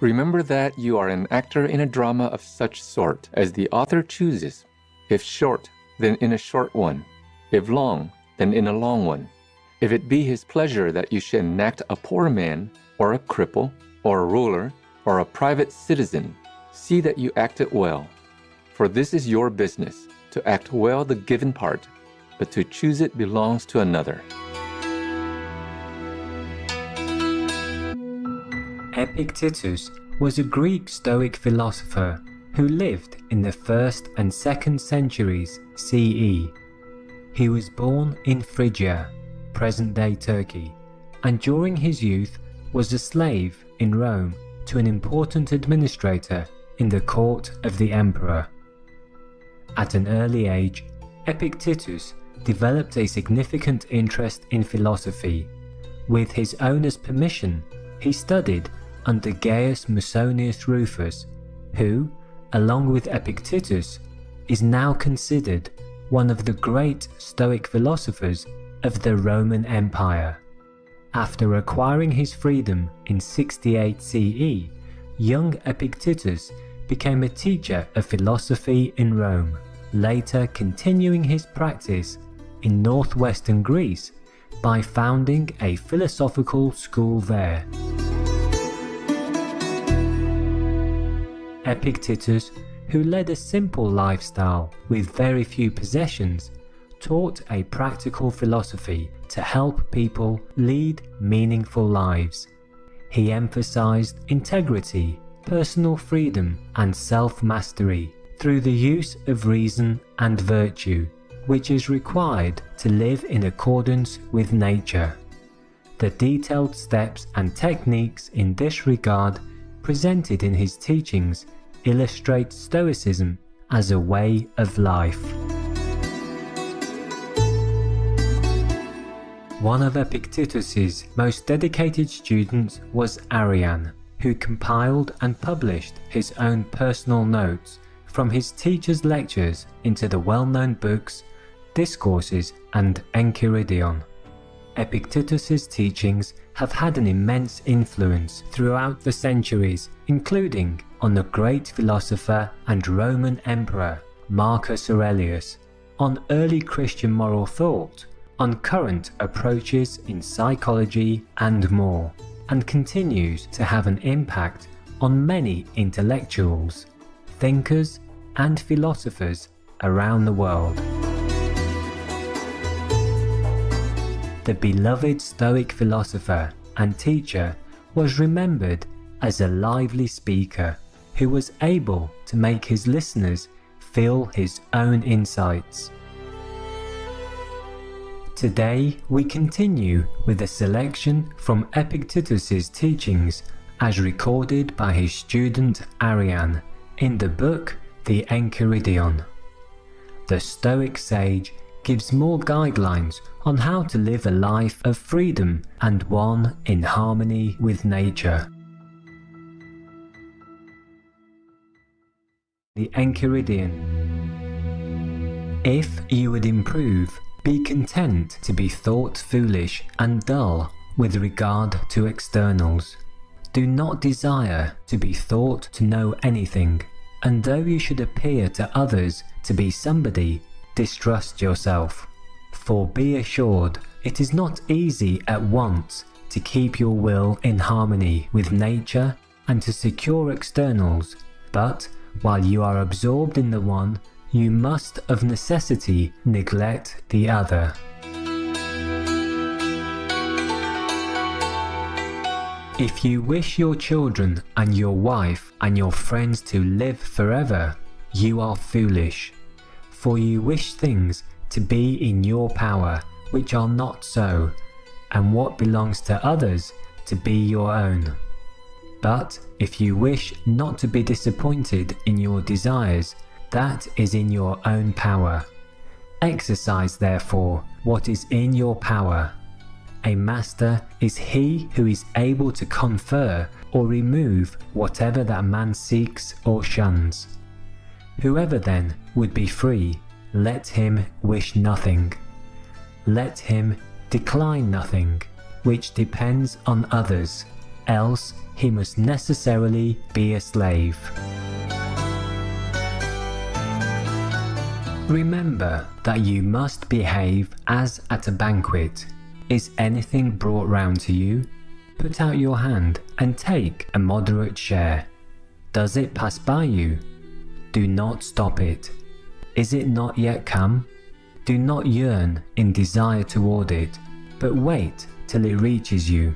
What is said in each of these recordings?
Remember that you are an actor in a drama of such sort as the author chooses. If short, then in a short one. If long, then in a long one. If it be his pleasure that you should enact a poor man, or a cripple, or a ruler, or a private citizen, see that you act it well. For this is your business, to act well the given part, but to choose it belongs to another. Epictetus was a Greek Stoic philosopher who lived in the 1st and 2nd centuries CE. He was born in Phrygia, present-day Turkey, and during his youth was a slave in Rome to an important administrator in the court of the emperor. At an early age, Epictetus developed a significant interest in philosophy. With his owner's permission, he studied under Gaius Musonius Rufus, who, along with Epictetus, is now considered one of the great Stoic philosophers of the Roman Empire. After acquiring his freedom in 68 CE, young Epictetus became a teacher of philosophy in Rome, later continuing his practice in northwestern Greece by founding a philosophical school there. Epictetus, who led a simple lifestyle with very few possessions, taught a practical philosophy to help people lead meaningful lives. He emphasized integrity, personal freedom, and self-mastery through the use of reason and virtue, which is required to live in accordance with nature. The detailed steps and techniques in this regard presented in his teachings illustrate Stoicism as a way of life. One of Epictetus's most dedicated students was Arrian, who compiled and published his own personal notes from his teacher's lectures into the well-known books Discourses and Enchiridion. Epictetus's teachings have had an immense influence throughout the centuries, including on the great philosopher and Roman emperor Marcus Aurelius, on early Christian moral thought, on current approaches in psychology and more, and continues to have an impact on many intellectuals, thinkers, and philosophers around the world. The beloved Stoic philosopher and teacher was remembered as a lively speaker who was able to make his listeners feel his own insights. Today we continue with a selection from Epictetus's teachings as recorded by his student Arrian in the book The Enchiridion. The Stoic sage gives more guidelines on how to live a life of freedom and one in harmony with nature. The Enchiridion. If you would improve, be content to be thought foolish and dull with regard to externals. Do not desire to be thought to know anything, and though you should appear to others to be somebody, distrust yourself. For be assured, it is not easy at once to keep your will in harmony with nature and to secure externals, but while you are absorbed in the one, you must of necessity neglect the other. If you wish your children and your wife and your friends to live forever, you are foolish, for you wish things to be in your power which are not so, and what belongs to others to be your own. But if you wish not to be disappointed in your desires, that is in your own power. Exercise therefore what is in your power. A master is he who is able to confer or remove whatever that man seeks or shuns. Whoever then would be free, let him wish nothing. Let him decline nothing, which depends on others, else he must necessarily be a slave. Remember that you must behave as at a banquet. Is anything brought round to you? Put out your hand and take a moderate share. Does it pass by you? Do not stop it. Is it not yet come? Do not yearn in desire toward it, but wait till it reaches you.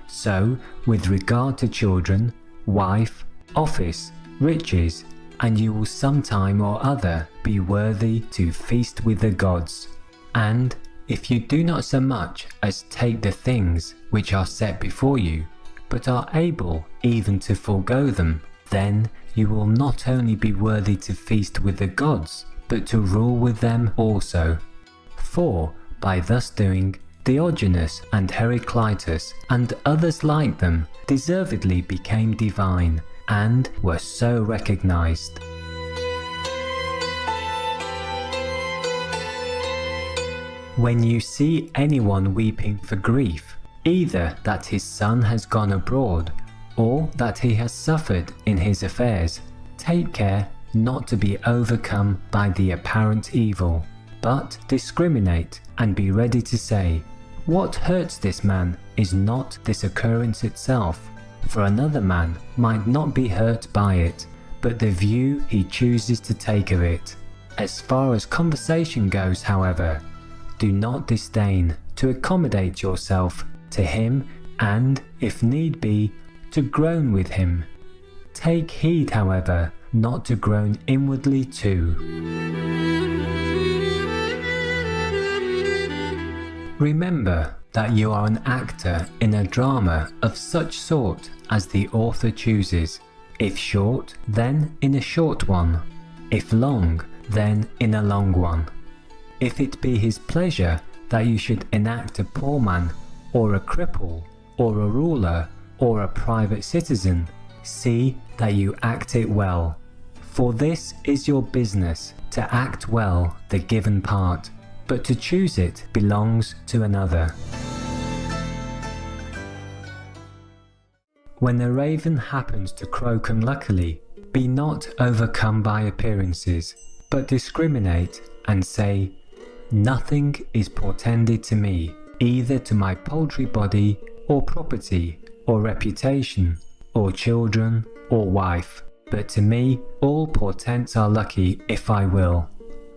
So, with regard to children, wife, office, riches, and you will sometime or other be worthy to feast with the gods. And if you do not so much as take the things which are set before you, but are able even to forego them, then you will not only be worthy to feast with the gods, but to rule with them also. For, by thus doing, Diogenes and Heraclitus and others like them deservedly became divine, and were so recognized. When you see anyone weeping for grief, either that his son has gone abroad, or that he has suffered in his affairs, take care not to be overcome by the apparent evil, but discriminate and be ready to say, what hurts this man is not this occurrence itself, for another man might not be hurt by it, but the view he chooses to take of it. As far as conversation goes, however, do not disdain to accommodate yourself to him and, if need be, to groan with him. Take heed, however, not to groan inwardly too. Remember that you are an actor in a drama of such sort as the author chooses. If short, then in a short one. If long, then in a long one. If it be his pleasure that you should enact a poor man, or a cripple, or a ruler, or a private citizen, see that you act it well. For this is your business, to act well the given part, but to choose it belongs to another. When a raven happens to croak unluckily, be not overcome by appearances, but discriminate and say, nothing is portended to me, either to my paltry body, or property, or reputation, or children, or wife, but to me all portents are lucky if I will.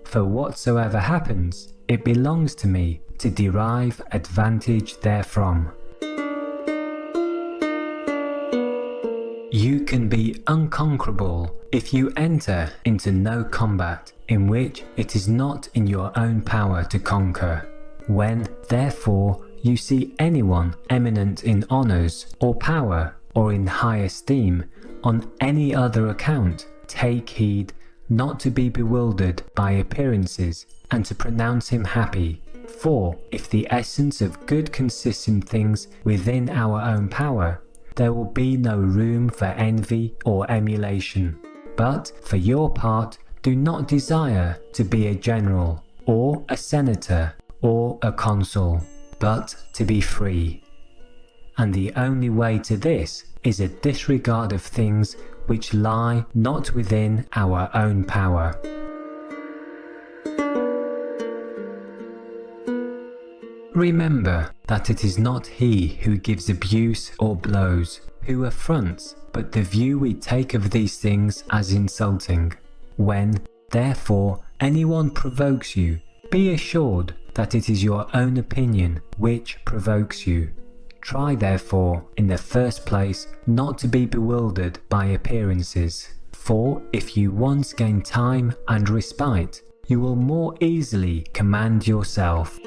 For whatsoever happens, it belongs to me to derive advantage therefrom. You can be unconquerable if you enter into no combat in which it is not in your own power to conquer. When, therefore, you see anyone eminent in honours or power or in high esteem on any other account, take heed not to be bewildered by appearances and to pronounce him happy. For if the essence of good consists in things within our own power, there will be no room for envy or emulation. But for your part, do not desire to be a general, or a senator, or a consul, but to be free. And the only way to this is a disregard of things which lie not within our own power. Remember that it is not he who gives abuse or blows, who affronts, but the view we take of these things as insulting. When, therefore, anyone provokes you, be assured that it is your own opinion which provokes you. Try, therefore, in the first place, not to be bewildered by appearances, for if you once gain time and respite, you will more easily command yourself.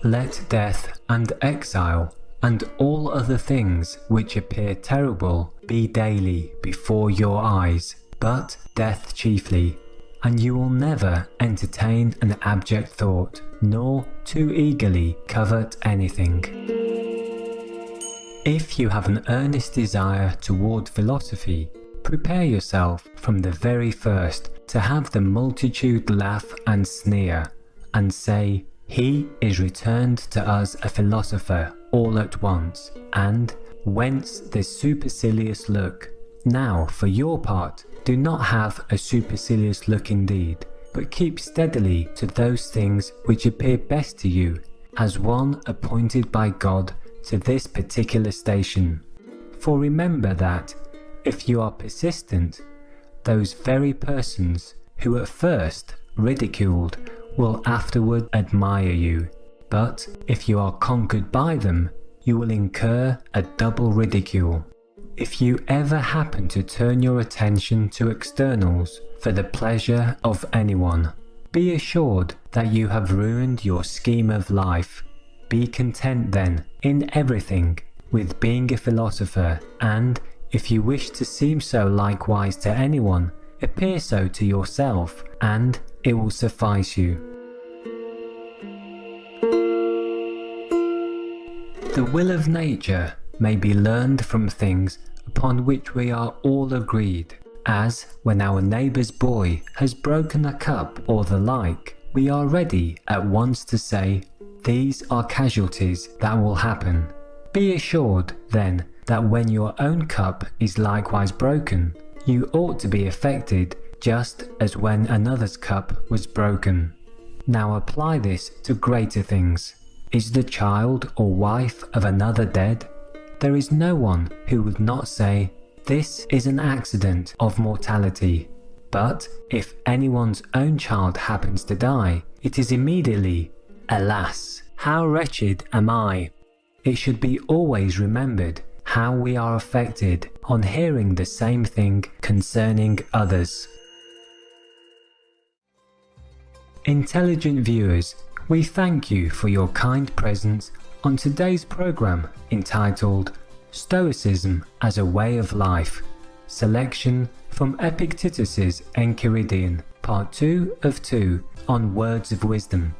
Let death and exile and all other things which appear terrible be daily before your eyes, but death chiefly, and you will never entertain an abject thought, nor too eagerly covet anything. If you have an earnest desire toward philosophy, prepare yourself from the very first to have the multitude laugh and sneer, and say, he is returned to us a philosopher all at once, and whence this supercilious look? Now, for your part, do not have a supercilious look indeed, but keep steadily to those things which appear best to you, as one appointed by God to this particular station. For remember that, if you are persistent, those very persons who at first ridiculed will afterward admire you, but if you are conquered by them, you will incur a double ridicule. If you ever happen to turn your attention to externals for the pleasure of anyone, be assured that you have ruined your scheme of life. Be content then, in everything, with being a philosopher, and, if you wish to seem so likewise to anyone, appear so to yourself, and it will suffice you. The will of nature may be learned from things upon which we are all agreed, as when our neighbour's boy has broken a cup or the like, we are ready at once to say, these are casualties that will happen. Be assured, then, that when your own cup is likewise broken, you ought to be affected just as when another's cup was broken. Now apply this to greater things. Is the child or wife of another dead? There is no one who would not say, this is an accident of mortality. But if anyone's own child happens to die, it is immediately, alas, how wretched am I! It should be always remembered how we are affected on hearing the same thing concerning others. Intelligent viewers, we thank you for your kind presence on today's program entitled Stoicism as a Way of Life, selection from Epictetus's Enchiridion, Part 2 of 2 on Words of Wisdom.